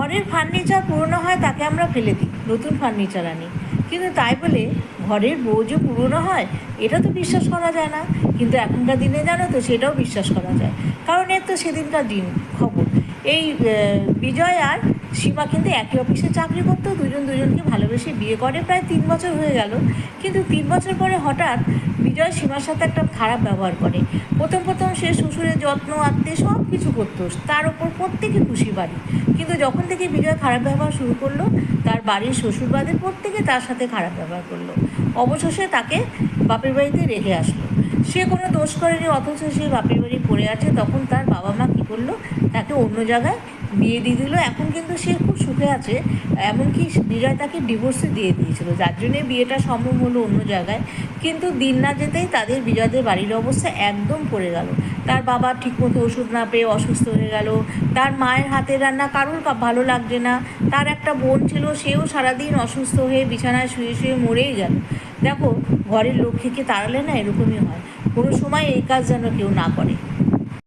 ঘরের ফার্নিচার পুরনো হয় তাকে আমরা ফেলে দিই, নতুন ফার্নিচার আনি, কিন্তু তাই বলে ঘরের বউ যে পুরনো হয় এটা তো বিশ্বাস করা যায় না। কিন্তু এখনকার দিনে জানো তো সেটাও বিশ্বাস করা যায়, কারণ এর তো সেদিনকার দিন খবর। এই বিজয় আর সীমা কিন্তু একই অফিসে চাকরি করতো, দুজনকে ভালোবেসে বিয়ে করে, প্রায় 3 বছর হয়ে গেল। কিন্তু 3 বছর পরে হঠাৎ বিজয় সীমার সাথে একটা খারাপ ব্যবহার করে। প্রথম সে শ্বশুরের যত্ন আত্মীয় সব কিছু করতো, তার ওপর প্রত্যেকে খুশি বাড়ি। কিন্তু যখন থেকে বিজয় খারাপ ব্যবহার শুরু করলো, তার বাড়ির শ্বশুরবাদের প্রত্যেকে তার সাথে খারাপ ব্যবহার করলো। অবশেষে তাকে বাপের বাড়িতে রেখে আসলো। সে কোনো দোষ করেনি, অথচ সে বাপের বাড়ি পড়ে আছে। তখন তার বাবা মা কী করলো, তাকে অন্য জায়গায় বিয়ে দিয়ে দিল। এখন কিন্তু সে খুব সুখে আছে, এমনকি বিজয় তাকে ডিভোর্সে দিয়ে দিয়েছিল, যার জন্যে বিয়েটা সম্ভব হলো অন্য জায়গায়। কিন্তু দিন না যেতেই তাদের বিজয়দের বাড়ির অবস্থা একদম পড়ে গেল। তার বাবা ঠিকমতো ওষুধ না পেয়ে অসুস্থ হয়ে গেল, তার মায়ের হাতের রান্না কারুর ভালো লাগছে না, তার একটা বোন ছিল সেও সারাদিন অসুস্থ হয়ে বিছানায় শুয়ে শুয়ে মরেই গেল। দেখো, ঘরের লক্ষ্মীকে তাড়ালে না এরকমই হয়, কোনো সময় এই কাজ যেন কেউ না করে।